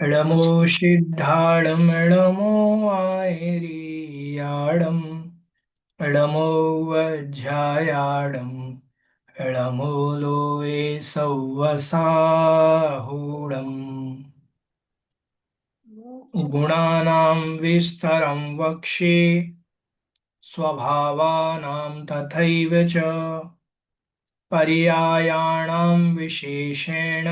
ळमो सिद्धाडमो आयरीयाडम ळमो वज्झायाडम ळमो लोए सौवसाहूडम गुणानां विस्तरं वक्ष्ये स्वभावानां तथैव च पर्यायाणां विशेषेण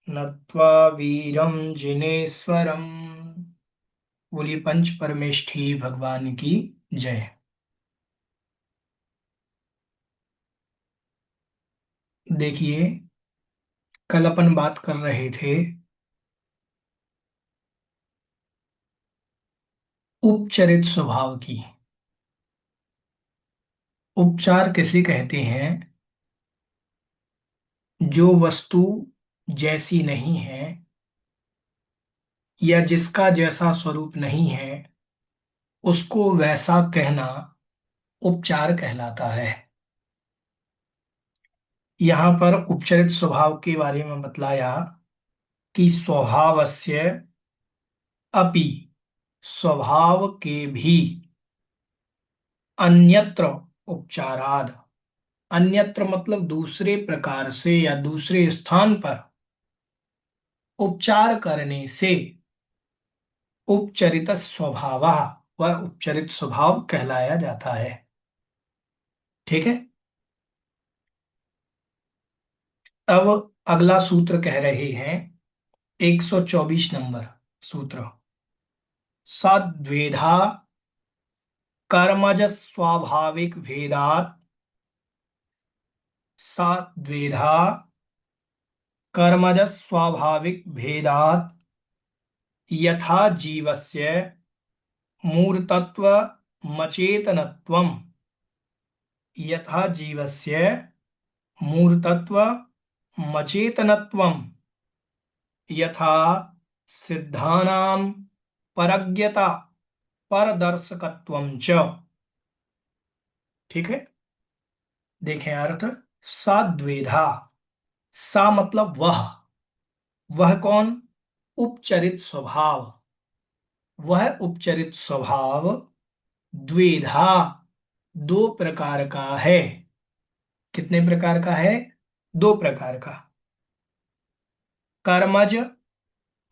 नत्वा वीरं जिनेश्वरम्। बोलिए पंच परमेष्ठी भगवान की जय। देखिए, कल अपन बात कर रहे थे उपचरित स्वभाव की। उपचार किसे कहते हैं? जो वस्तु जैसी नहीं है या जिसका जैसा स्वरूप नहीं है, उसको वैसा कहना उपचार कहलाता है। यहां पर उपचरित स्वभाव के बारे में बतलाया कि स्वभावस्य अपि, स्वभाव के भी, अन्यत्र उपचाराद, अन्यत्र मतलब दूसरे प्रकार से या दूसरे स्थान पर उपचार करने से उपचरित स्वभाव, वह उपचरित स्वभाव कहलाया जाता है। ठीक है। अब अगला सूत्र कह रहे हैं 124 नंबर सूत्र, सद्वेधा कर्मज स्वाभाविक भेदात, सद्वेधा कर्मज स्वाभाविक भेदात यथा जीवस्य मूर्तत्व मचेतनत्वम्, यथा जीवस्य मूर्तत्व मचेतनत्वम् यथा सिद्धानां परज्ञता परदर्शकत्वं च। ठीक है। देखें अर्थ, साद्वेधा, सा मतलब वह कौन? उपचरित स्वभाव। वह उपचरित स्वभाव द्वेधा, दो प्रकार का है। कितने प्रकार का है? दो प्रकार का। कर्मज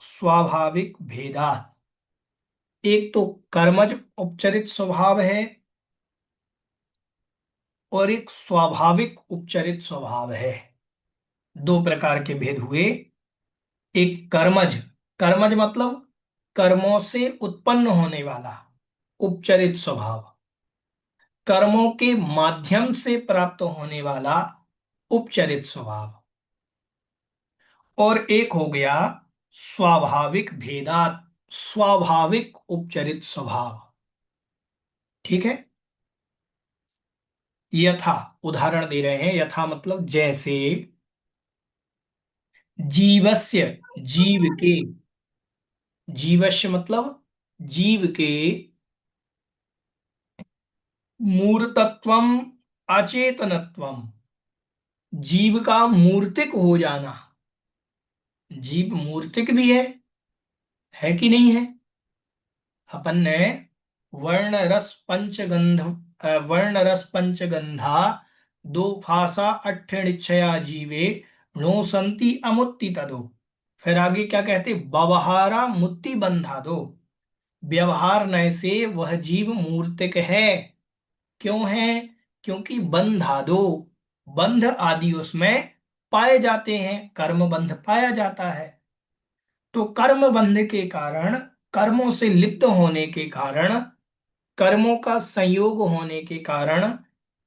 स्वाभाविक भेदात, एक तो कर्मज उपचरित स्वभाव है और एक स्वाभाविक उपचरित स्वभाव है। दो प्रकार के भेद हुए। एक कर्मज, कर्मज मतलब कर्मों से उत्पन्न होने वाला उपचरित स्वभाव, कर्मों के माध्यम से प्राप्त होने वाला उपचरित स्वभाव, और एक हो गया स्वाभाविक भेदात, स्वाभाविक उपचरित स्वभाव। ठीक है। यथा, उदाहरण दे रहे हैं, यथा मतलब जैसे, जीवस्य, जीव के, जीवस्य मतलब जीव के, मूर्तत्वम अचेतनत्वम, जीव का मूर्तिक हो जाना। जीव मूर्तिक भी है कि नहीं है? अपन ने वर्ण रस पंचगंध, वर्ण रस पंचगंधा दो फासा अठ्ठनिच्छया जीवे नो संति अमुत्ति तदो। फिर आगे क्या कहते? व्यवहारा मुत्ति बंधा दो, व्यवहार नय से वह जीव मूर्तिक है। क्यों है? क्योंकि बंधा दो, बंध आदि उसमें पाए जाते हैं, कर्म बंध पाया जाता है। तो कर्म बंध के कारण, कर्मों से लिप्त होने के कारण, कर्मों का संयोग होने के कारण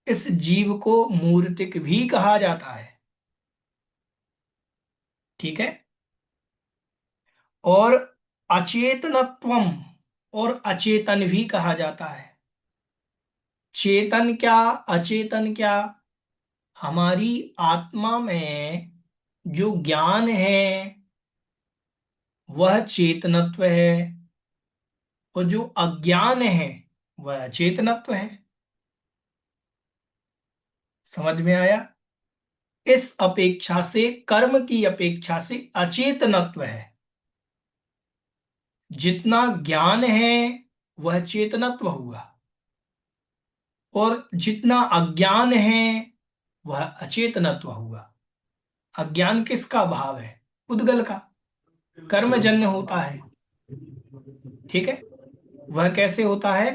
इस जीव को मूर्तिक भी कहा जाता है। ठीक है। और अचेतनत्वम, और अचेतन भी कहा जाता है। चेतन क्या, अचेतन क्या? हमारी आत्मा में जो ज्ञान है वह चेतनत्व है, और जो अज्ञान है वह अचेतनत्व है। समझ में आया? इस अपेक्षा से, कर्म की अपेक्षा से अचेतनत्व है। जितना ज्ञान है वह चेतनत्व हुआ, और जितना अज्ञान है वह अचेतनत्व हुआ। अज्ञान किसका भाव है? उद्गल का, कर्मजन्य होता है। ठीक है। वह कैसे होता है?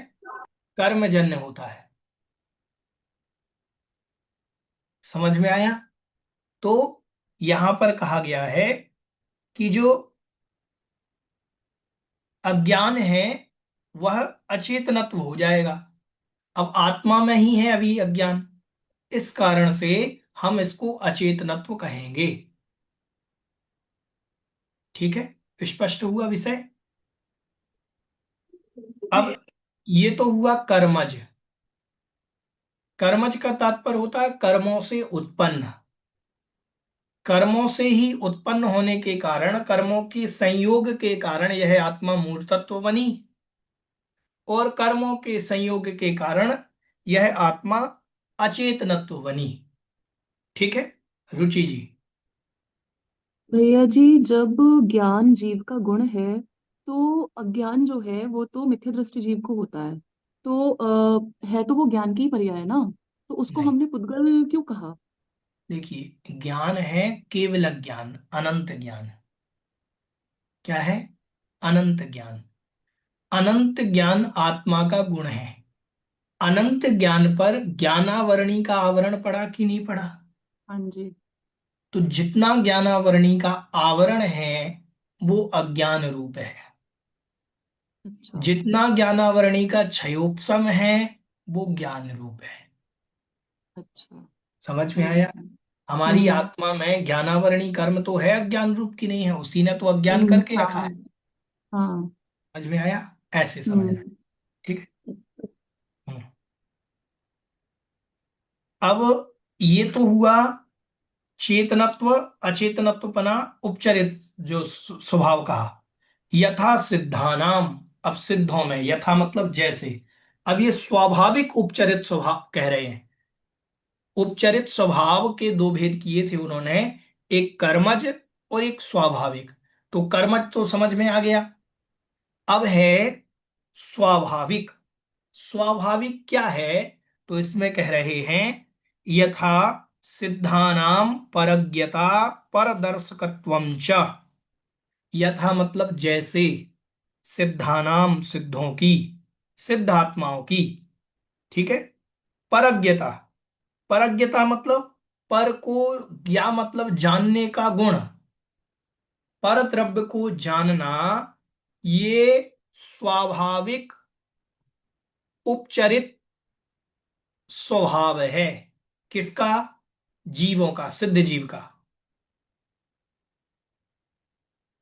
कर्मजन्य होता है। समझ में आया? तो यहां पर कहा गया है कि जो अज्ञान है वह अचेतनत्व हो जाएगा। अब आत्मा में ही है अभी अज्ञान, इस कारण से हम इसको अचेतनत्व कहेंगे। ठीक है, स्पष्ट हुआ विषय? अब ये तो हुआ कर्मज। कर्मज का तात्पर्य होता है कर्मों से उत्पन्न। कर्मों से ही उत्पन्न होने के कारण, कर्मों के संयोग के कारण यह आत्मा मूर्तत्व बनी, और कर्मों के संयोग के कारण यह आत्मा अचेतनत्व बनी। ठीक है रुचि जी? भैया जी, जब ज्ञान जीव का गुण है तो अज्ञान जो है वो तो मिथ्या दृष्टि जीव को होता है। तो है तो वो ज्ञान की ही पर्याय है ना। तो उसको नहीं, हमने पुद्गल क्यों कहा? देखिए, ज्ञान है केवल ज्ञान, अनंत ज्ञान। क्या है? अनंत ज्ञान। अनंत ज्ञान आत्मा का गुण है। अनंत ज्ञान पर ज्ञानावरणी का आवरण पड़ा कि नहीं पड़ा? हाँ जी। तो जितना ज्ञानावरणी का आवरण है वो अज्ञान रूप है। अच्छा। जितना ज्ञानावरणी का क्षयोपशम है वो ज्ञान रूप है। अच्छा। समझ में समझ आया? गई। हमारी हम्म। आत्मा में ज्ञानावरणी कर्म तो है, अज्ञान रूप की नहीं है, उसी ने तो अज्ञान करके रखा हाँ। है। हाँ। समझ में आया? ऐसे समझना है। हम्म। ठीक है। हम्म। अब ये तो हुआ चेतनत्व, अचेतनत्वपना, उपचरित जो स्वभाव कहा। यथा सिद्धानाम, अब सिद्धों में, यथा मतलब जैसे। अब ये स्वाभाविक उपचरित स्वभाव कह रहे हैं। उपचरित स्वभाव के दो भेद किए थे उन्होंने, एक कर्मज और एक स्वाभाविक। तो कर्मज तो समझ में आ गया। अब है स्वाभाविक। स्वाभाविक क्या है? तो इसमें कह रहे हैं यथा सिद्धानाम परज्ञता परदर्शकत्वम च। यथा मतलब जैसे, सिद्धानाम सिद्धों की, सिद्धात्माओं की। ठीक है। परज्ञता, परज्ञता मतलब पर को, ज्ञा मतलब जानने का गुण, पर द्रव्य को जानना, ये स्वाभाविक उपचरित स्वभाव है। किसका? जीवों का, सिद्ध जीव का।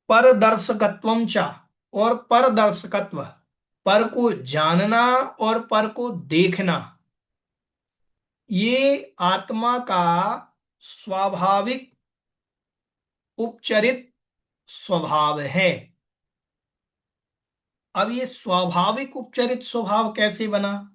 परदर्शकत्वम चा, और परदर्शकत्व, पर को जानना और पर को देखना, ये आत्मा का स्वाभाविक उपचरित स्वभाव है। अब ये स्वाभाविक उपचरित स्वभाव कैसे बना?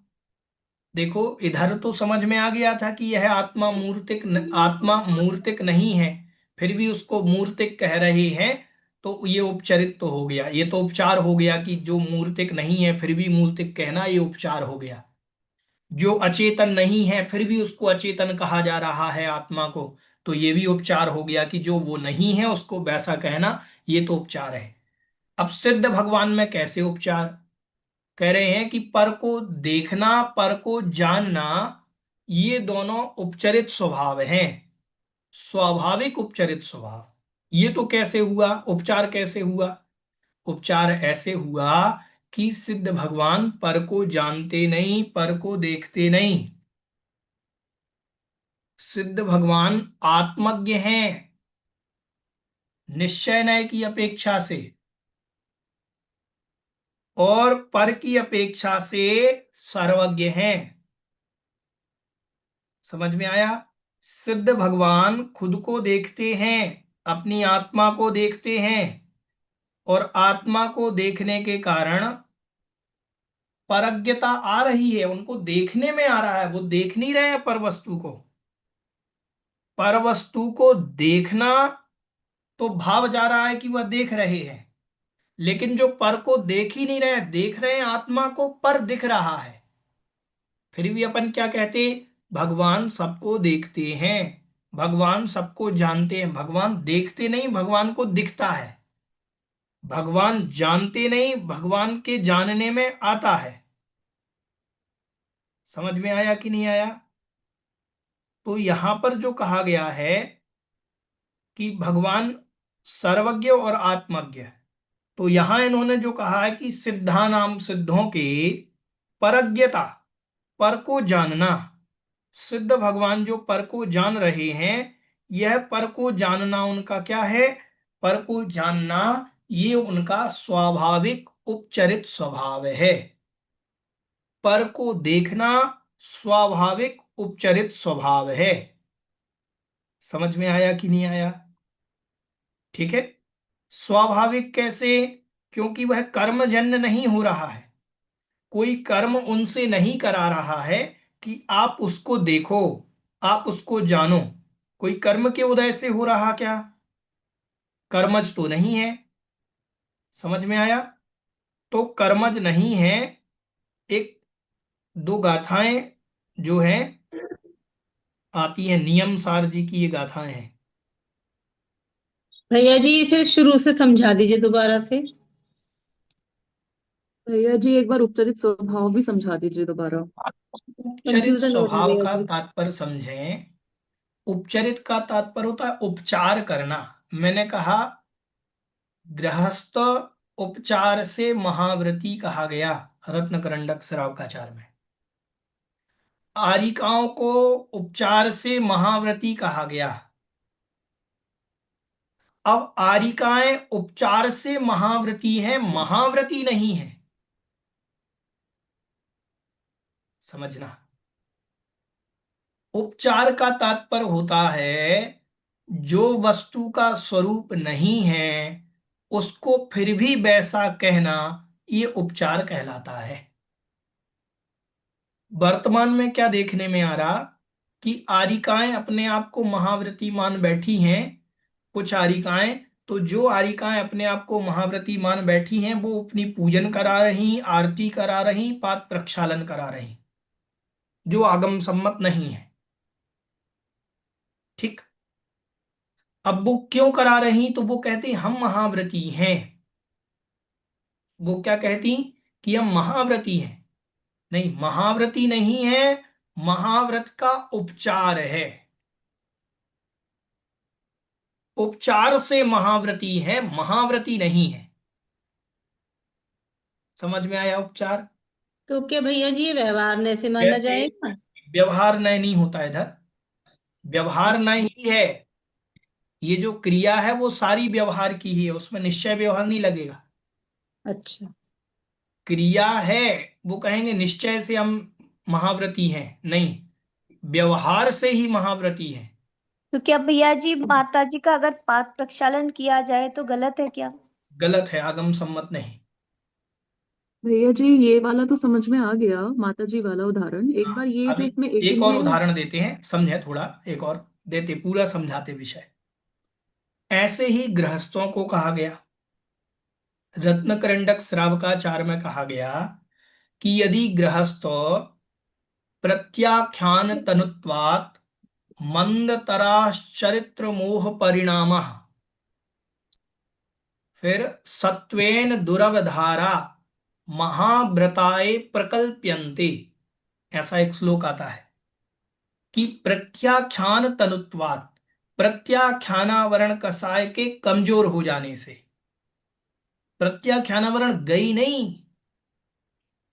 देखो, इधर तो समझ में आ गया था कि यह आत्मा मूर्तिक आत्मा मूर्तिक नहीं है, फिर भी उसको मूर्तिक कह रहे हैं। तो ये उपचरित तो हो गया, ये तो उपचार हो गया कि जो मूर्तिक नहीं है फिर भी मूर्तिक कहना, ये उपचार हो गया। जो अचेतन नहीं है फिर भी उसको अचेतन कहा जा रहा है आत्मा को, तो ये भी उपचार हो गया कि जो वो नहीं है उसको वैसा कहना, ये तो उपचार है। अब सिद्ध भगवान में कैसे उपचार? कह रहे हैं कि पर को देखना, पर को जानना, ये दोनों उपचरित स्वभाव हैं। स्वाभाविक उपचरित स्वभाव। ये तो कैसे हुआ उपचार? कैसे हुआ उपचार? ऐसे हुआ कि सिद्ध भगवान पर को जानते नहीं, पर को देखते नहीं। सिद्ध भगवान आत्मज्ञ हैं। निश्चय नय की अपेक्षा से और पर की अपेक्षा से सर्वज्ञ हैं। समझ में आया? सिद्ध भगवान खुद को देखते हैं, अपनी आत्मा को देखते हैं, और आत्मा को देखने के कारण परज्ञता आ रही है, उनको देखने में आ रहा है, वो देख नहीं रहे हैं पर वस्तु को। पर वस्तु को देखना तो भाव जा रहा है कि वह देख रहे हैं, लेकिन जो पर को देख ही नहीं रहे, देख रहे हैं आत्मा को, पर दिख रहा है। फिर भी अपन क्या कहते? भगवान सबको देखते हैं, भगवान सबको जानते हैं। भगवान देखते नहीं, भगवान को दिखता है। भगवान जानते नहीं, भगवान के जानने में आता है। समझ में आया कि नहीं आया? तो यहां पर जो कहा गया है कि भगवान सर्वज्ञ और आत्मज्ञ, तो यहां इन्होंने जो कहा है कि सिद्धा नाम, सिद्धों के परज्ञता, पर को जानना। सिद्ध भगवान जो पर को जान रहे हैं, यह पर को जानना उनका क्या है? पर को जानना ये उनका स्वाभाविक उपचरित स्वभाव है। पर को देखना स्वाभाविक उपचरित स्वभाव है। समझ में आया कि नहीं आया? ठीक है। स्वाभाविक कैसे? क्योंकि वह कर्मजन्य नहीं हो रहा है, कोई कर्म उनसे नहीं करा रहा है कि आप उसको देखो, आप उसको जानो। कोई कर्म के उदय से हो रहा क्या? कर्मज तो नहीं है। समझ में आया? तो कर्मज नहीं है। एक दो गाथाएं जो हैं आती हैं, नियम सार जी की ये गाथाएं हैं। भैया जी इसे शुरू से समझा दीजिए दोबारा से। भैया जी एक बार उपचरित स्वभाव भी समझा दीजिए दोबारा। उपचरित कंफ्यूजन हो रहा है स्वभाव भैया का जी। तात्पर्य समझें। उपचरित का तात्पर्य होता है उपचार करना। मैंने कहा गृहस्थ उपचार से महाव्रती कहा गया रत्नकरंडक श्रावकाचार में। आरिकाओं को उपचार से महाव्रती कहा गया। अब आरिकाएं उपचार से महाव्रती हैं, महाव्रती नहीं है। समझना। उपचार का तात्पर्य होता है जो वस्तु का स्वरूप नहीं है उसको फिर भी वैसा कहना, ये उपचार कहलाता है। वर्तमान में क्या देखने में आ रहा कि आरिकाएं अपने आप को महाव्रती मान बैठी हैं। कुछ आरिकाएं, तो जो आरिकाएं अपने आप को महाव्रती मान बैठी हैं वो अपनी पूजन करा रही, आरती करा रही, पाद प्रक्षालन करा रही, जो आगम सम्मत नहीं है। ठीक। अब वो क्यों करा रही? तो वो कहती हम महाव्रती हैं। वो क्या कहती कि हम महाव्रती हैं। नहीं, महाव्रती नहीं है, महाव्रत का उपचार है। उपचार से महाव्रती है, महाव्रती नहीं है। समझ में आया? उपचार तो क्या भैया जी ये व्यवहार में से माना कैसे? जाएगा? व्यवहार नय नहीं होता इधर। व्यवहार अच्छा। नय ही है। ये जो क्रिया है वो सारी व्यवहार की ही है, उसमें निश्चय व्यवहार नहीं लगेगा। अच्छा। क्रिया है, वो कहेंगे निश्चय से हम महाव्रती हैं, नहीं, व्यवहार से ही महाव्रती है। तो क्या भैया जी माता जी का अगर पाद प्रक्षालन किया जाए तो गलत है क्या? गलत है, आगम सम्मत नहीं। भैया जी ये वाला तो समझ में आ गया, माता जी वाला उदाहरण। एक हाँ, बार ये जो अभी इसमें एक 18 और में। उदाहरण देते हैं, समझे थोड़ा, एक और देते, पूरा समझाते विषय। ऐसे ही गृहस्थों को कहा गया, रत्नकरंडक श्रावकाचार में कहा गया कि यदि गृहस्थ प्रत्याख्यान तनुत्वात् मंदतराश्चरित्र मोह परिणाम, फिर सत्वेन दुरवधारा महाव्रताए प्रकल्प्यन्ते, ऐसा एक श्लोक आता है कि प्रत्याख्यान तनुत्वात्, प्रत्याख्यानावरण कसाय के कमजोर हो जाने से। प्रत्याख्यानावरण गई नहीं,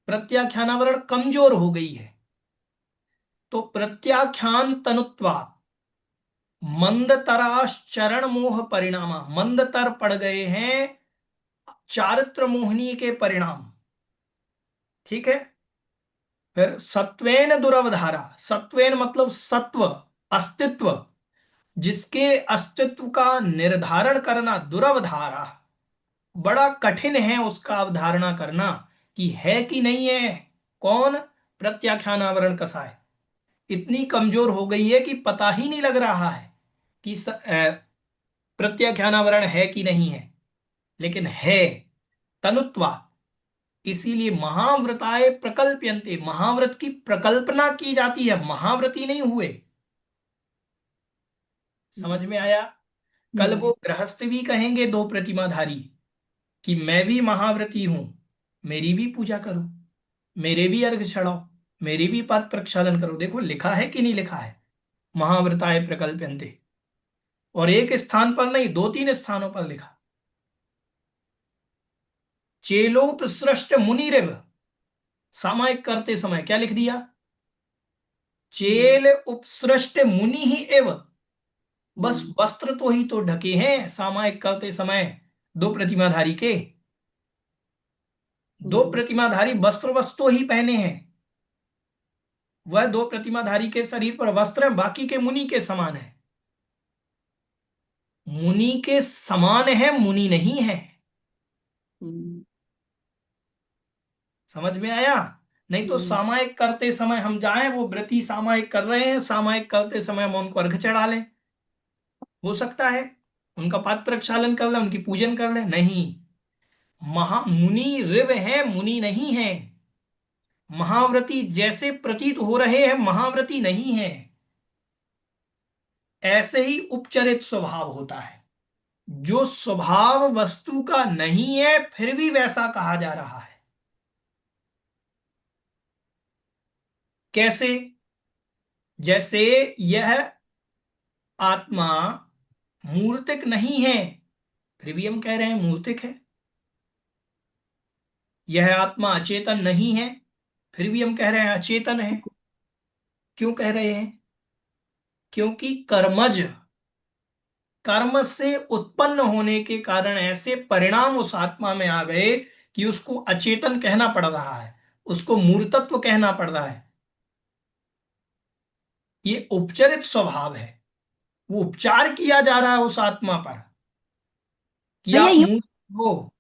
प्रत्याख्यानावरण कमजोर हो गई है। तो प्रत्याख्यान तनुत्वात्, मंदतराश्चरण मोह परिणामा, मंदतर पड़ गए हैं चारित्र मोहनी के परिणाम। ठीक है। फिर सत्वेन दुरवधारा, सत्वेन मतलब सत्व, अस्तित्व, जिसके अस्तित्व का निर्धारण करना, दुरवधारा, बड़ा कठिन है उसका अवधारणा करना कि है कि नहीं है। कौन? प्रत्याख्यान आवरण कसाय। इतनी कमजोर हो गई है कि पता ही नहीं लग रहा है कि प्रत्याख्यान आवरण है कि नहीं है, लेकिन है। तनुत्वा, इसीलिए महाव्रताय प्रकल्प्यन्ते, महाव्रत की प्रकल्पना की जाती है, महाव्रती नहीं हुए। समझ में आया? कल वो गृहस्थ भी कहेंगे दो प्रतिमाधारी कि मैं भी महाव्रती हूं, मेरी भी पूजा करो, मेरे भी अर्घ चढ़ाओ, मेरी भी पाद प्रक्षालन करो। देखो लिखा है कि नहीं लिखा है, महाव्रताय प्रकल्प्यन्ते। और एक स्थान पर नहीं, दो तीन स्थानों पर लिखा। चेलोपसृष्ट मुनिरेव, सामायिक करते समय क्या लिख दिया? चेल उपसृष्ट मुनि ही एव, बस वस्त्र तो ही तो ढके हैं सामायिक करते समय दो प्रतिमाधारी के। दो प्रतिमाधारी वस्त्र वस्तु ही पहने हैं, वह दो प्रतिमाधारी के शरीर पर वस्त्र है, बाकी के मुनि के समान है। मुनि के समान है, मुनि नहीं है। समझ में आया? नहीं तो सामायिक करते समय हम जाएं, वो व्रती सामायिक कर रहे हैं, सामायिक करते समय हम उनको अर्घ चढ़ा लें, हो सकता है उनका पाद प्रक्षालन कर लें, उनकी पूजन कर लें। नहीं, महामुनि ऋव है, मुनि नहीं है। महाव्रती जैसे प्रतीत हो रहे हैं, महाव्रती नहीं है। ऐसे ही उपचरित स्वभाव होता है, जो स्वभाव वस्तु का नहीं है फिर भी वैसा कहा जा रहा है। कैसे? जैसे यह आत्मा मूर्तिक नहीं है, फिर भी हम कह रहे हैं मूर्तिक है। यह आत्मा अचेतन नहीं है, फिर भी हम कह रहे हैं अचेतन है। क्यों कह रहे हैं? क्योंकि कर्मज, कर्म से उत्पन्न होने के कारण ऐसे परिणाम उस आत्मा में आ गए कि उसको अचेतन कहना पड़ रहा है, उसको मूर्तत्व कहना पड़ रहा है। ये उपचरित स्वभाव है, वो उपचार किया जा रहा है उस आत्मा पर कि भैया आप यूं मूर्त हो।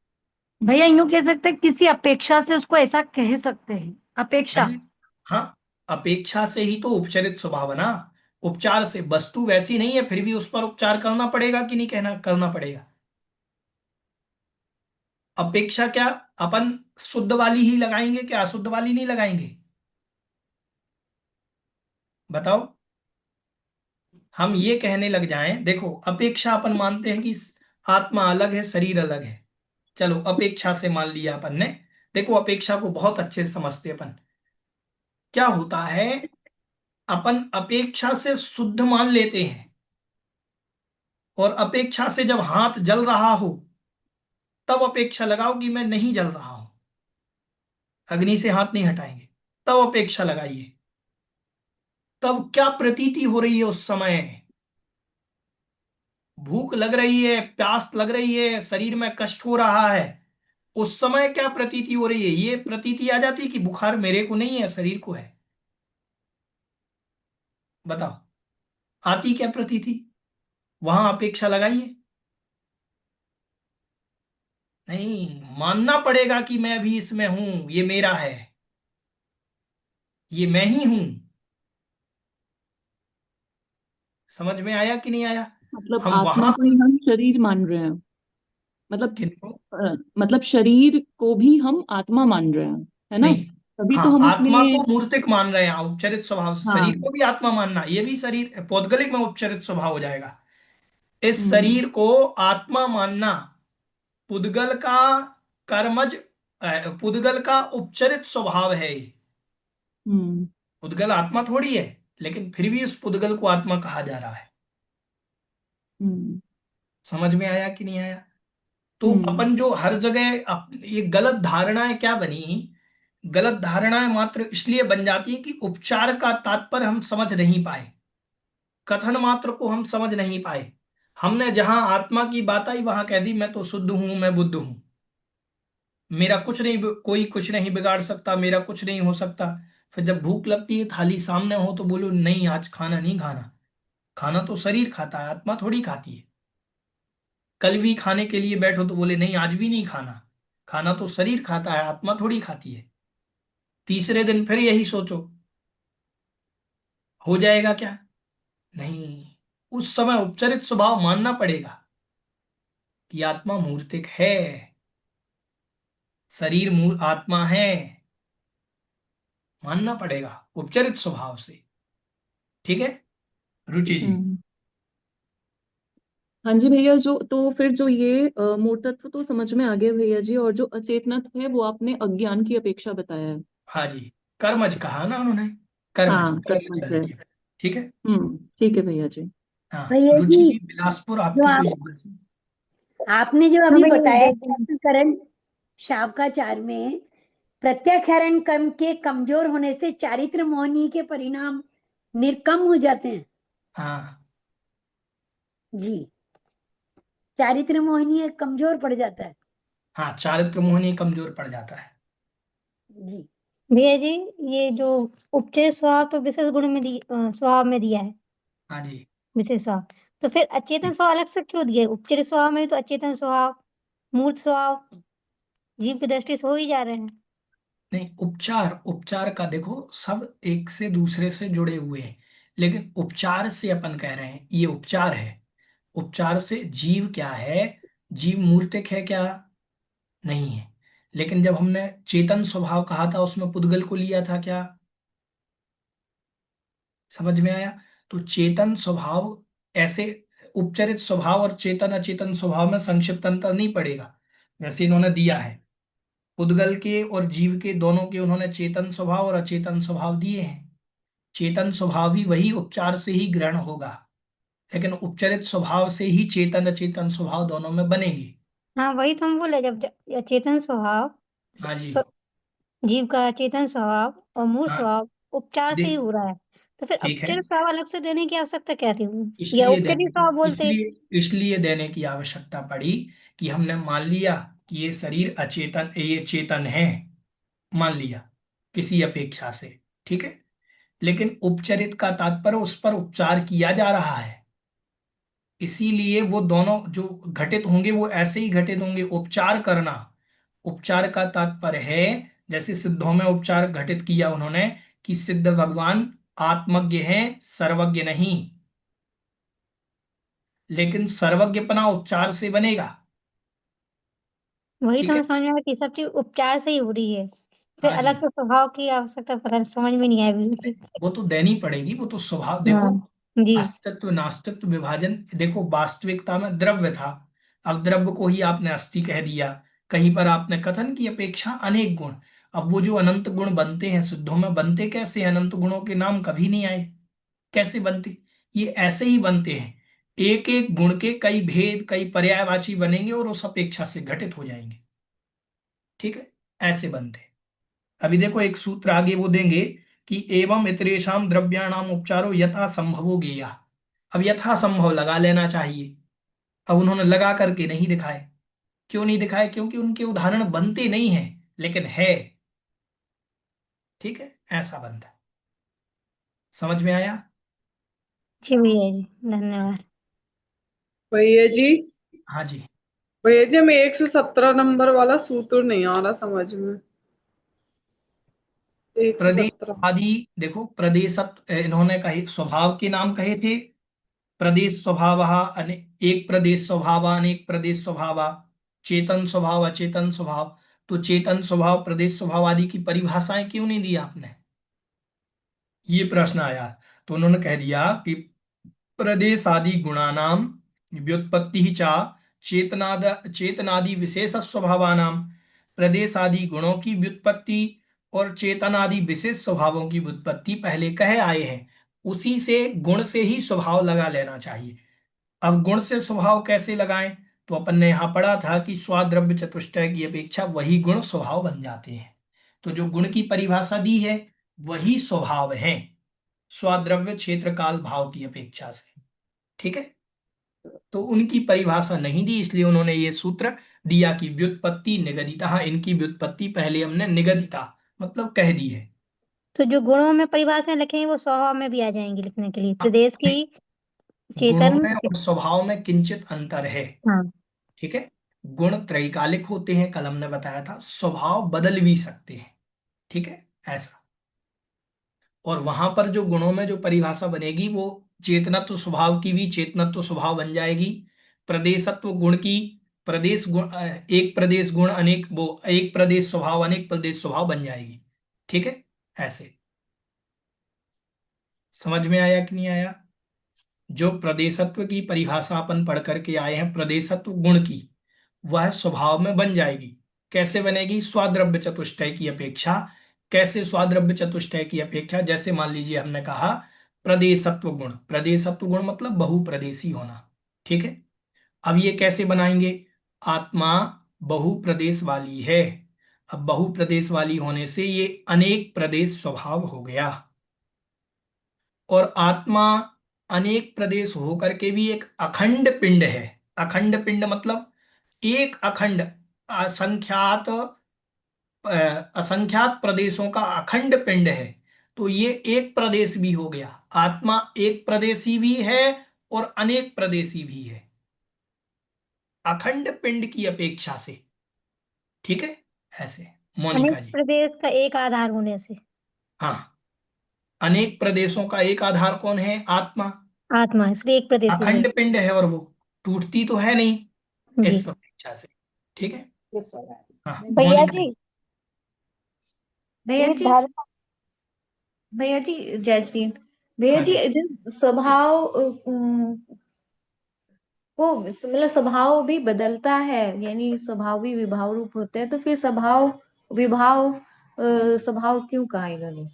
भैया यूं कह सकते हैं, किसी अपेक्षा से उसको ऐसा कह सकते हैं, अपेक्षा। अरे हाँ, अपेक्षा से ही तो उपचरित स्वभाव है ना। उपचार से, वस्तु वैसी नहीं है फिर भी उस पर उपचार करना पड़ेगा कि नहीं, कहना करना पड़ेगा। अपेक्षा क्या अपन शुद्ध वाली ही लगाएंगे, क्या अशुद्ध वाली नहीं लगाएंगे? बताओ। हम ये कहने लग जाएं, देखो अपेक्षा अपन मानते हैं कि आत्मा अलग है, शरीर अलग है। चलो अपेक्षा से मान लिया अपन ने। देखो अपेक्षा को बहुत अच्छे से समझते हैं अपन। क्या होता है, अपन अपेक्षा से शुद्ध मान लेते हैं, और अपेक्षा से जब हाथ जल रहा हो तब अपेक्षा लगाओ कि मैं नहीं जल रहा हूं, अग्नि से हाथ नहीं हटाएंगे, तब अपेक्षा लगाइए। तब क्या प्रतीति हो रही है उस समय? भूख लग रही है, प्यास लग रही है, शरीर में कष्ट हो रहा है, उस समय क्या प्रतीति हो रही है? ये प्रतीति आ जाती है कि बुखार मेरे को नहीं है, शरीर को है। बताओ, आती क्या प्रतीति? वहां अपेक्षा लगाइए। नहीं, मानना पड़ेगा कि मैं भी इसमें हूं, ये मेरा है, ये मैं ही हूं। समझ में आया कि नहीं आया? मतलब हम आत्मा वहां को ही हम शरीर मान रहे हैं। मतलब किनको? मतलब शरीर को भी हम आत्मा मान रहे हैं, है ना? नहीं, तभी तो हाँ, हम आत्मा उसमें। को मूर्तिक मान रहे हैं औपचारिक स्वभाव से, शरीर हाँ। को भी आत्मा मानना, ये भी शरीर पौद्गलिक में औपचारिक स्वभाव हो जाएगा। इस हम्म। शरीर को आत्मा मानना पुद्गल का कर्मज, पुद्गल का उपचरित स्वभाव है ये। हम्म। पुद्गल आत्मा थोड़ी है, लेकिन फिर भी उस पुद्गल को आत्मा कहा जा रहा है। हम्म। समझ में आया कि नहीं आया? तो हम्म। अपन जो हर जगह ये गलत धारणाएं क्या बनी, गलत धारणाएं मात्र इसलिए बन जाती है कि उपचार का तात्पर्य हम समझ नहीं पाए। कथन मात्र को हम समझ नहीं पाए। हमने जहां आत्मा की बात आई वहां कह दी मैं तो शुद्ध हूं, मैं बुद्ध हूं, मेरा कुछ नहीं, कोई कुछ नहीं बिगाड़ सकता, मेरा कुछ नहीं हो सकता। फिर जब भूख लगती है, थाली सामने हो, तो बोलो नहीं आज खाना नहीं खाना। खाना तो शरीर खाता है, आत्मा थोड़ी खाती है। कल भी खाने के लिए बैठो तो बोले नहीं आज भी नहीं खाना। खाना तो शरीर खाता है, आत्मा थोड़ी खाती है। तीसरे दिन फिर यही सोचो, हो जाएगा क्या? नहीं। उस समय उपचरित स्वभाव मानना पड़ेगा कि आत्मा मूर्तिक है, शरीर मूल आत्मा है, मानना पड़ेगा उपचरित स्वभाव से। ठीक है रुचि जी? हम्म। हाँ जी भैया, जो तो फिर जो ये मूर्त तत्व तो समझ में आ गया भैया जी, और जो अचेतनत्व है वो आपने अज्ञान की अपेक्षा बताया है। हाँ जी, कर्मज कहा ना उन्होंने, कर्मज, हाँ, कर्मज कर्मठ है। रहती है। ठीक है। ठीक है भैया जी। हाँ भैया रुचि जी, जी, बिलासपुर जो आपकी आप कोई जिज्ञासा? आपने जो हाँ अभी भैया, बताया जैसे व्याकरण शावकाचार में प्रत्याख्यान कर्म के कमजोर होने से चारित्र मोहनी के परिणाम निर्कम हो जाते हैं। हाँ जी, चारित्र मोहनी कमजोर पड़ जाता है। हाँ, चारित्र मोहनी कमजोर पड़ जाता है। जी, भैया जी, ये जो उपचय स्वभाव तो विशेष गुण में स्वभाव में दिया है, हाँ जी। विशेष स्वभाव। तो फिर अचेतन स्वभाव अलग से क्यों दिया है? उपचय स्वभाव में तो अचेतन स्वभाव, मूर्त स्वभाव जीव की दृष्टि से हो ही जा रहे हैं। नहीं, उपचार, उपचार का देखो सब एक से दूसरे से जुड़े हुए हैं, लेकिन उपचार से अपन कह रहे हैं ये उपचार है। उपचार से जीव क्या है? जीव मूर्तिक है क्या? नहीं है। लेकिन जब हमने चेतन स्वभाव कहा था उसमें पुद्गल को लिया था क्या? समझ में आया? तो चेतन स्वभाव ऐसे, उपचरित स्वभाव और चेतन अचेतन स्वभाव में संक्षिप्त अंतर नहीं पड़ेगा, वैसे इन्होंने दिया है। पुद्गल के और जीव के दोनों के उन्होंने चेतन स्वभाव और अचेतन स्वभाव दिए हैं। चेतन स्वभाव ही वही उपचार से ही ग्रहण होगा, लेकिन उपचरित स्वभाव से ही चेतन अचेतन स्वभाव दोनों में बनेंगे। हाँ, वही तो हम बोले, जब अचेतन स्वभाव, हाँ जी। जीव का अचेतन स्वभाव और मूर्त हाँ स्वभाव उपचार दे, से ही हो रहा है, तो फिर ठीक है। अपचय स्वभाव अलग से देने की आवश्यकता क्या थी? या इसलिए उपचय देने की स्वभाव बोलते। इसलिए देने की आवश्यकता पड़ी कि हमने मान लिया कि ये शरीर अचेतन, ये चेतन है, मान लिया किसी अपेक्षा से। ठीक है। लेकिन उपचरित का तात्पर्य उस पर उपचार किया जा रहा है, इसीलिए वो दोनों जो घटित होंगे वो ऐसे ही घटित होंगे। उपचार करना, उपचार का तात्पर्य है, जैसे सिद्धों में उपचार घटित किया उन्होंने कि सिद्ध भगवान आत्मज्ञ हैं, सर्वज्ञ नहीं। लेकिन सर्वज्ञपना उपचार से बनेगा। वही तो ठीक है। हम समझ में आया कि सब चीज उपचार से ही हो रही है, फिर हाँ अलग जी। से स्वभाव की आवश्यकता पता नहीं, समझ में नहीं आया बिल्कुल। वो तो देनी पड़ेगी, वो तो स्वभाव देखो। हाँ जी। अस्तित्व नास्तित्व विभाजन देखो, वास्तविकता में द्रव्य था, अब द्रव्य को ही आपने अस्थि कह दिया। कहीं पर आपने कथन की अपेक्षा अनेक गुण, अब वो जो अनंत गुण बनते हैं सिद्धों में, बनते कैसे हैं? अनंत गुणों के नाम कभी नहीं आए, कैसे बनते? ये ऐसे ही बनते हैं, एक एक गुण के कई भेद, कई पर्यायवाची बनेंगे और उस अपेक्षा से घटित हो जाएंगे। ठीक है, ऐसे बनते हैं। अभी देखो एक सूत्र आगे वो देंगे कि एवं इतरेशाम द्रव्याणाम उपचारो यथा संभवो गेया। अब यथा संभव लगा लेना चाहिए, अब उन्होंने लगा करके नहीं दिखाए। क्यों नहीं दिखाए? क्योंकि उनके उदाहरण बनते नहीं हैं, लेकिन है। ठीक है, ऐसा बनता है। समझ में आया? जी भैया जी, धन्यवाद। भैया जी, हाँ जी। भैया जी हमें 117 नंबर वाला सूत्र नहीं आ रहा समझ में। एक सौ प्रदेश सत्रह आदि, देखो प्रदेशत्व इन्होंने कहे, स्वभाव के नाम कहे थे। प्रदेश स्वभाव, एक प्रदेश स्वभाव, अनेक प्रदेश स्वभाव, चेतन स्वभाव अचेतन स्वभाव। तो चेतन स्वभाव प्रदेश स्वभाव आदि की परिभाषाएं क्यों नहीं दी आपने? ये प्रश्न आया। तो उन्होंने कह दिया कि प्रदेश आदि गुणानाम व्युत्पत्ति ही चा चेतनादि विशेष स्वभावानाम। प्रदेश आदि गुणों की व्युत्पत्ति और चेतन आदि विशेष स्वभावों की व्युत्पत्ति पहले कहे आए हैं, उसी से गुण से ही स्वभाव लगा लेना चाहिए। अब गुण से स्वभाव कैसे लगाएं? तो अपन ने यहां पढ़ा था कि स्वाद्रव्य चतुष्टय की अपेक्षा वही गुण स्वभाव बन जाते हैं। तो जो गुण की परिभाषा दी है वही स्वभाव है। स्वाद्रव्य क्षेत्र काल भाव की अपेक्षा से। ठीक है, तो उनकी परिभाषा नहीं दी, इसलिए उन्होंने ये सूत्र दिया कि व्युत्पत्ति निगदिता। इनकी व्युत्पत्ति पहले हमने निगदिता मतलब कह दी है। तो जो गुणों में परिभाषाएं लिखे हैं वो स्वभाव में भी आ जाएंगी लिखने के लिए, प्रदेश की गुणों चेतन। में और स्वभाव में किंचित अंतर है। हाँ। ठीक है, गुण त्रैकालिक होते हैं, कल हमने बताया था, स्वभाव बदल भी सकते हैं। ठीक है, ऐसा। और वहां पर जो गुणों में जो परिभाषा बनेगी वो चेतनत्व स्वभाव की भी चेतनत्व स्वभाव बन जाएगी, प्रदेशत्व गुण की प्रदेश गुण एक प्रदेश गुण अनेक वो एक प्रदेश स्वभाव अनेक प्रदेश स्वभाव बन जाएगी। ठीक है, ऐसे। समझ में आया कि नहीं आया? जो प्रदेशत्व की परिभाषा अपन पढ़ करके आए हैं प्रदेशत्व गुण की, वह स्वभाव में बन जाएगी। कैसे बनेगी? स्वाद्रव्य चतुष्टय की अपेक्षा। कैसे स्वाद्रव्य चतुष्टय की अपेक्षा? जैसे मान लीजिए हमने कहा प्रदेशत्व गुण, प्रदेशत्व गुण मतलब बहुप्रदेशी होना। ठीक है, अब ये कैसे बनाएंगे? आत्मा बहुप्रदेश वाली है, अब बहुप्रदेश वाली होने से ये अनेक प्रदेश स्वभाव हो गया। और आत्मा अनेक प्रदेश होकर के भी एक अखंड पिंड है। अखंड पिंड मतलब एक अखंड असंख्यात असंख्यात प्रदेशों का अखंड पिंड है। तो ये एक प्रदेश भी हो गया, आत्मा एक प्रदेशी भी है और अनेक प्रदेशी भी है, अखंड पिंड की अपेक्षा से। ठीक है, ऐसे। अनेक मोनिका जी। प्रदेश का एक आधार होने से। हाँ, अनेक प्रदेशों का एक आधार कौन है? आत्मा। आत्मा, इसलिए एक प्रदेशी हुए। अखंड पिंड है और वो टूटती तो है नहीं जी। इस अपेक्षा से। ठीक है, हाँ भैया मोनिका जी, जी। भैया ये जी, धर्म भैया जी जय श्री। भैया हाँ जी, जी, जो स्वभाव वो मतलब स्वभाव भी बदलता है, यानी स्वभाव भी विभाव रूप होते हैं, तो फिर स्वभाव विभाव स्वभाव क्यों कहा इन्होंने?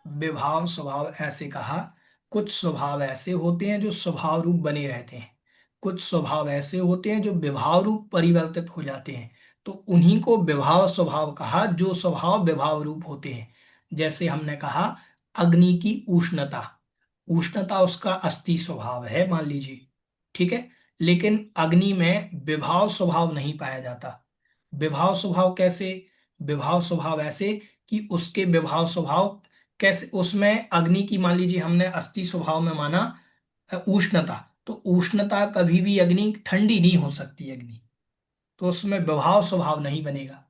विभाव स्वभाव ऐसे कहा, कुछ स्वभाव ऐसे होते हैं जो स्वभाव रूप बने रहते हैं, कुछ स्वभाव ऐसे होते हैं जो विभाव रूप परिवर्तित हो जाते हैं, तो उन्हीं को विभाव स्वभाव कहा, जो स्वभाव विभाव रूप होते हैं। जैसे हमने कहा अग्नि की उष्णता, उष्णता उसका अस्थि स्वभाव है मान लीजिए। ठीक है, लेकिन अग्नि में विभाव स्वभाव नहीं पाया जाता। विभाव स्वभाव कैसे? विभाव स्वभाव ऐसे कि उसके विभाव स्वभाव कैसे, उसमें अग्नि की मान लीजिए हमने अस्थि स्वभाव में माना उष्णता, तो उष्णता कभी भी अग्नि ठंडी नहीं हो सकती अग्नि, तो उसमें विभाव स्वभाव नहीं बनेगा।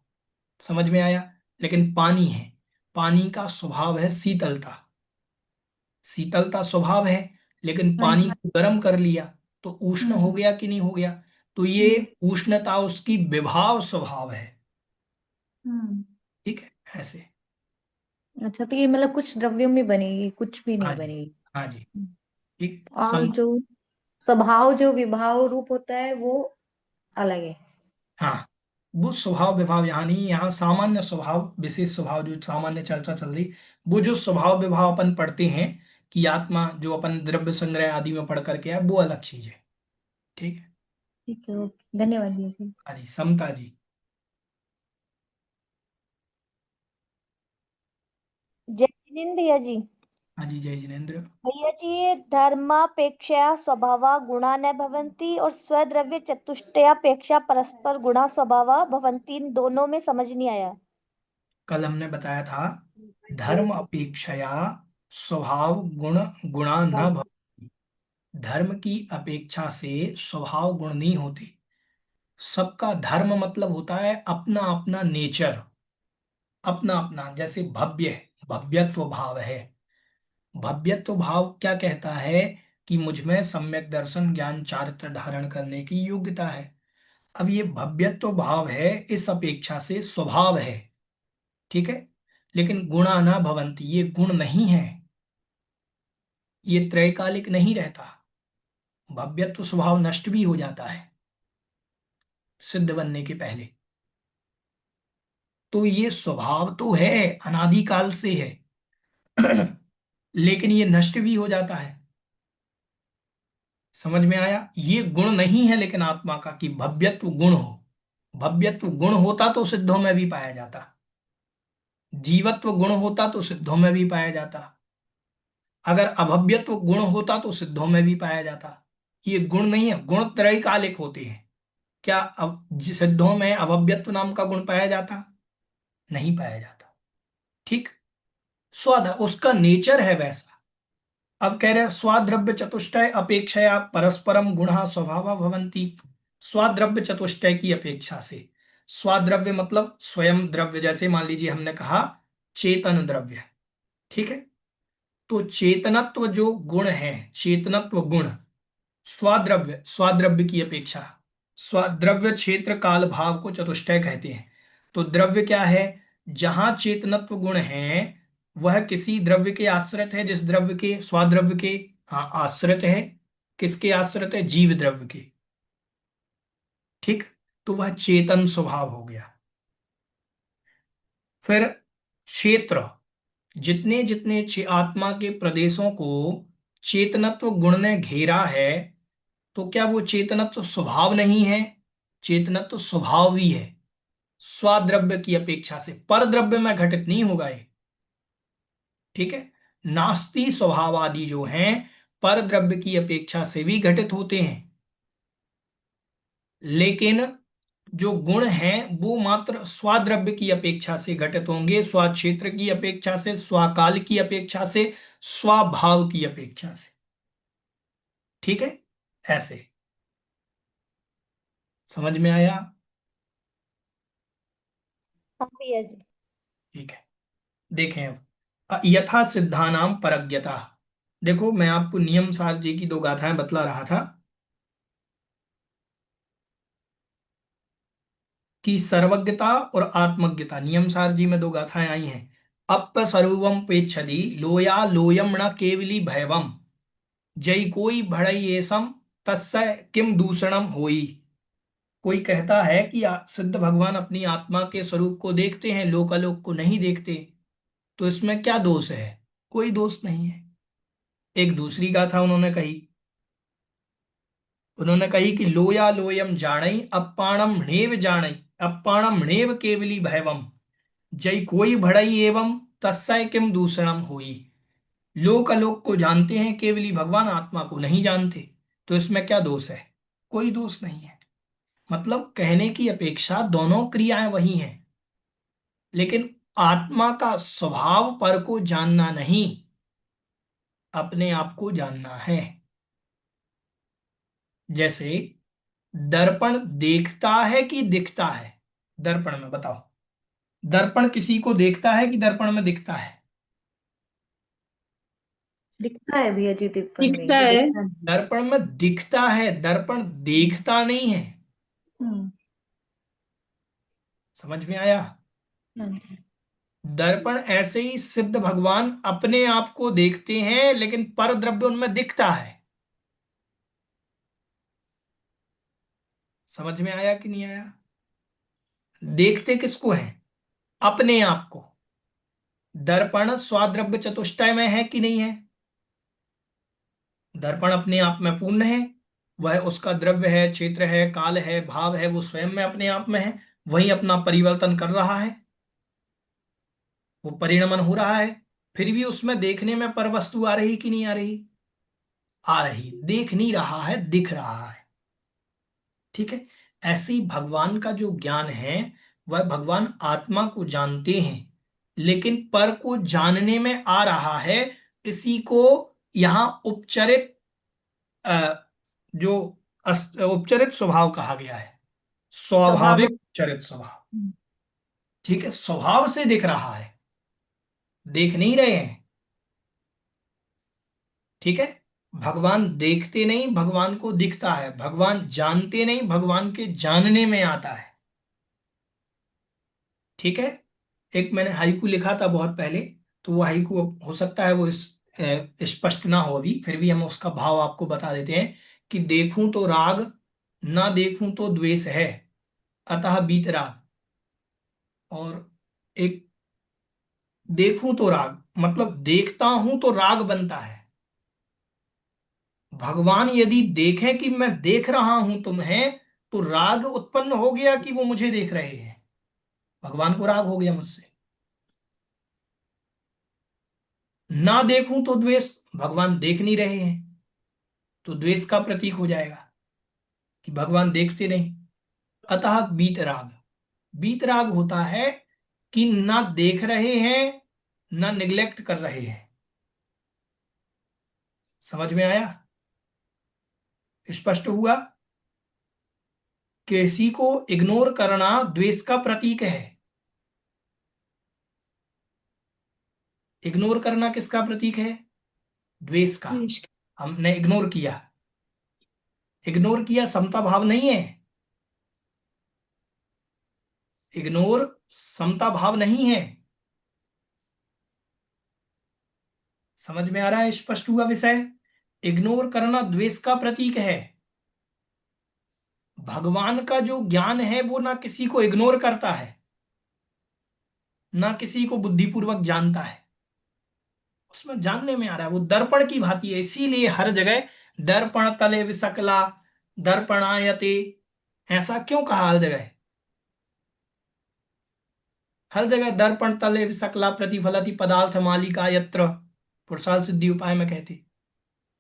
समझ में आया? लेकिन पानी है, पानी का स्वभाव है शीतलता, शीतलता स्वभाव है, लेकिन हाँ पानी जी। को गर्म कर लिया तो उष्ण हो हम्म। गया कि नहीं हो गया? तो ये हम्म। उष्णता उसकी विभाव स्वभाव है। हम्म। ठीक है, ऐसे। अच्छा, तो ये मतलब कुछ द्रव्यों में बनेगी, कुछ भी हाँ नहीं जी, बनेगी। हाँ जी। ठीक और जो स्वभाव जो विभाव रूप होता है वो अलग है। हाँ, वो स्वभाव विभाव यहाँ नहीं, यहाँ सामान्य स्वभाव विशेष स्वभाव जो सामान्य चर्चा चल रही, वो जो स्वभाव विभाव अपन पढ़ते हैं कि आत्मा जो अपन द्रव्य संग्रह आदि में पढ़ करके आए, वो अलग चीज है। ठीक है, ठीक है, ओके, धन्यवाद भैया जी। हाँ जी, समता जी। जय जिनेन्द्र भैया जी। हाँ जी, जय जिनेन्द्र। भैया जी, ये धर्मापेक्षया स्वभावा गुणा न भवन्ति और स्वद्रव्य चतुष्टयापेक्षा परस्पर गुणा स्वभावा भवन्ति, इन दोनों में समझ नहीं आया। कल हमने बताया था धर्म अपेक्षया स्वभाव गुण गुणा न भवन्ति, धर्म की अपेक्षा से स्वभाव गुण नहीं होते। सबका धर्म मतलब होता है अपना अपना नेचर, अपना अपना, जैसे भव्य, भव्यत्व भाव है। भव्यत्व भाव क्या कहता है? कि मुझमें सम्यक दर्शन ज्ञान चारित्र धारण करने की योग्यता है। अब ये भव्यत्व भाव है, इस अपेक्षा से स्वभाव है। ठीक है, लेकिन गुणा ना भवंती, ये गुण नहीं है, ये त्रैकालिक नहीं रहता, भव्यत्व स्वभाव नष्ट भी हो जाता है सिद्ध बनने के पहले। तो ये स्वभाव तो है, अनादिकाल से है लेकिन ये नष्ट भी हो जाता है। समझ में आया? ये गुण नहीं है लेकिन आत्मा का कि भव्यत्व गुण हो, भव्यत्व गुण होता तो सिद्धों में भी पाया जाता, जीवत्व गुण होता तो सिद्धों में भी पाया जाता। अगर अभव्यत्व गुण होता तो सिद्धों में भी पाया जाता। ये गुण नहीं है, गुण त्रैकालिक होते हैं। क्या अब सिद्धों में अभव्यत्व नाम का गुण पाया जाता? नहीं पाया जाता। ठीक, स्वाद उसका नेचर है वैसा। अब कह रहे हैं स्वाद्रव्य चतुष्टय अपेक्षया परस्परम गुणा स्वभाव भवंती। स्वाद्रव्य चतुष्टय की अपेक्षा से, स्वाद्रव्य मतलब स्वयं द्रव्य, जैसे मान लीजिए हमने कहा चेतन द्रव्य, ठीक है। तो चेतनत्व जो गुण है, चेतनत्व गुण, स्वाद्रव्य, स्वाद्रव्य की अपेक्षा, स्वाद्रव्य क्षेत्र काल भाव को चतुष्टय कहते हैं। तो द्रव्य क्या है? जहां चेतनत्व गुण है वह किसी द्रव्य के आश्रित है, जिस द्रव्य के, स्वाद्रव्य के, हाँ आश्रित है। किसके आश्रित है? जीव द्रव्य के। ठीक, तो वह चेतन स्वभाव हो गया। फिर क्षेत्र, जितने जितने आत्मा के प्रदेशों को चेतनत्व गुण ने घेरा है, तो क्या वो चेतनत्व स्वभाव नहीं है? चेतनत्व स्वभाव भी है, स्वाद्रव्य की अपेक्षा से, पर द्रव्य में घटित नहीं होगा ये। ठीक है, नास्ति स्वभाव आदि जो हैं पर द्रव्य की अपेक्षा से भी घटित होते हैं, लेकिन जो गुण हैं वो मात्र स्वाद्रव्य की अपेक्षा से घटित होंगे, स्वाक्षेत्र की अपेक्षा से, स्वाकाल की अपेक्षा से, स्वाभाव की अपेक्षा से। ठीक है, ऐसे समझ में आया? हाँ भैया जी। ठीक है, देखें अब यथा सिद्धानाम परज्ञता। देखो मैं आपको नियम सार जी की दो गाथाएं बतला रहा था कि सर्वज्ञता और आत्मज्ञता, नियम सार जी में दो गाथाएं आई हैं। अप सर्वम पेक्षति लोया लोयम न केवली भैवम जय कोई भड़ई एसम तस्य किम दूषणम होई। कोई कहता है कि सिद्ध भगवान अपनी आत्मा के स्वरूप को देखते हैं, लोकालोक को नहीं देखते, तो इसमें क्या दोष है? कोई दोष नहीं है। एक दूसरी गाथा उन्होंने कही कि लोया लोयम जानई अपाणम णेव जानई अपाणम णेव केवली भैवम जय कोई भड़ई एवं तस्सय किम दूषणम होई। लोक अलोक को जानते हैं, केवली भगवान आत्मा को नहीं जानते, तो इसमें क्या दोष है? कोई दोष नहीं है। मतलब कहने की अपेक्षा दोनों क्रियाएं वही हैं, लेकिन आत्मा का स्वभाव पर को जानना नहीं, अपने आप को जानना है। जैसे दर्पण देखता है कि दिखता है? दर्पण में बताओ, दर्पण किसी को देखता है कि दर्पण में दिखता है? दिखता है भैया जी, दीपन में दिखता है। दिखता है। दर्पण में दिखता है, दर्पण देखता नहीं है। हम्म, समझ में आया? हाँ। दर्पण ऐसे ही सिद्ध भगवान अपने आप को देखते हैं, लेकिन पर द्रव्य उनमें दिखता है। समझ में आया कि नहीं आया? देखते किसको हैं? अपने आप को। दर्पण स्वाद्रव्य चतुष्टय में है कि नहीं है? दर्पण अपने आप में पूर्ण है, वह उसका द्रव्य है, क्षेत्र है, काल है, भाव है, वो स्वयं में अपने आप में है, वही अपना परिवर्तन कर रहा है, वो परिणमन हो रहा है। फिर भी उसमें देखने में पर वस्तु आ रही कि नहीं आ रही? आ रही। देख नहीं रहा है, दिख रहा है। ठीक है, ऐसे ही भगवान का जो ज्ञान है वह भगवान आत्मा को जानते हैं, लेकिन पर को जानने में आ रहा है। इसी को यहां उपचरित जो उपचरित स्वभाव कहा गया है, स्वाभाविक स्वाभाविक। उपचरित स्वभाव। ठीक है, स्वभाव से दिख रहा है, देख नहीं रहे हैं। ठीक है, भगवान देखते नहीं, भगवान को दिखता है। भगवान जानते नहीं, भगवान के जानने में आता है। ठीक है, एक मैंने हाइकू लिखा था बहुत पहले, तो वो हाइकू हो सकता है वो स्पष्ट ना हो अभी, फिर भी हम उसका भाव आपको बता देते हैं कि देखूं तो राग, ना देखूं तो द्वेष है, अतः बीत राग। और एक देखूं तो राग, मतलब देखता हूं तो राग बनता है। भगवान यदि देखें कि मैं देख रहा हूं तुम्हें, तो राग उत्पन्न हो गया कि वो मुझे देख रहे हैं, भगवान को राग हो गया मुझसे। ना देखूं तो द्वेष, भगवान देख नहीं रहे हैं तो द्वेष का प्रतीक हो जाएगा कि भगवान देखते नहीं। अतः वीतराग, वीतराग होता है कि ना देख रहे हैं ना निग्लेक्ट कर रहे हैं। समझ में आया? स्पष्ट हुआ? किसी को इग्नोर करना द्वेष का प्रतीक है। इग्नोर करना किसका प्रतीक है? द्वेष का। हमने इग्नोर किया, इग्नोर किया समता भाव नहीं है। इग्नोर समता भाव नहीं है। समझ में आ रहा है? स्पष्ट हुआ विषय? इग्नोर करना द्वेष का प्रतीक है। भगवान का जो ज्ञान है वो ना किसी को इग्नोर करता है ना किसी को बुद्धिपूर्वक जानता है। उसमें जानने में आ रहा है वो दर्पण की भांति है। इसीलिए हर जगह दर्पण तले विसकला दर्पणायते, ऐसा क्यों कहा? हर जगह दर्पण तले विसकला प्रतिफलति पदार्थ मालिका यत्र, पुरुषार्थ सिद्धि उपाय में कहते।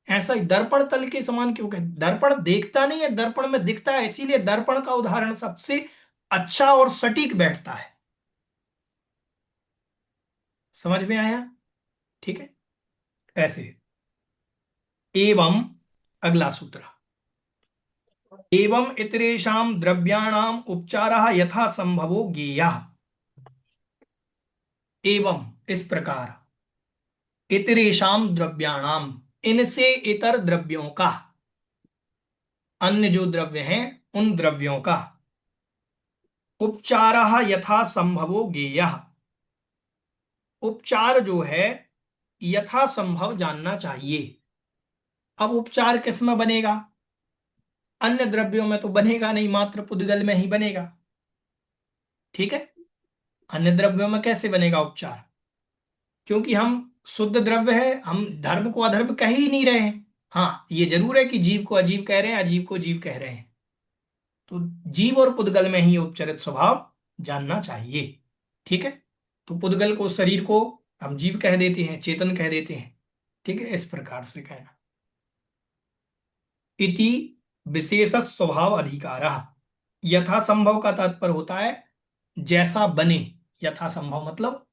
ऐसा ही दर्पण तल के समान क्यों कहते? दर्पण देखता नहीं है, दर्पण में दिखता है, इसीलिए दर्पण का उदाहरण सबसे अच्छा और सटीक बैठता है। समझ में आया? ठीक है। ऐसे एवं अगला सूत्र, एवं इतरेषां द्रव्याणाम उपचारः यथा संभवो ज्ञेयः। एवं इस प्रकार, इतरेषां द्रव्याणाम इनसे इतर द्रव्यों का, अन्य जो द्रव्य हैं उन द्रव्यों का, उपचारः यथा संभवो ज्ञेयः, उपचार जो है यथा संभव जानना चाहिए। अब उपचार किस में बनेगा? अन्य द्रव्यों में तो बनेगा नहीं, मात्र पुद्गल में ही बनेगा। ठीक है? अन्य द्रव्यों में कैसे बनेगा उपचार? क्योंकि हम शुद्ध द्रव्य है, हम धर्म को अधर्म कह ही नहीं रहे हैं। हाँ, ये जरूर है कि जीव को अजीव कह रहे हैं, अजीव को जीव कह रहे हैं। तो जीव और पुद्गल में ही उपचरित स्वभाव जानना चाहिए। ठीक है? तो पुद्गल को, शरीर को हम जीव कह देते हैं, चेतन कह देते हैं। ठीक है? इस प्रकार से कहना। इति विशेष स्वभाव अधिकार, यथा संभव का तात्पर्य होता है जैसा बने। यथा संभव मतलब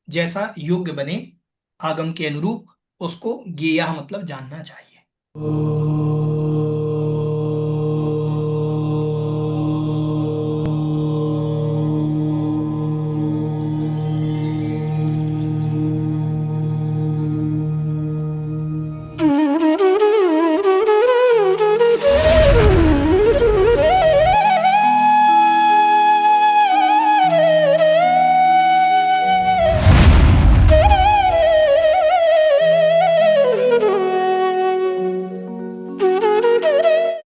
जैसा योग्य बने, आगम के अनुरूप उसको ज्ञेयः मतलब जानना चाहिए।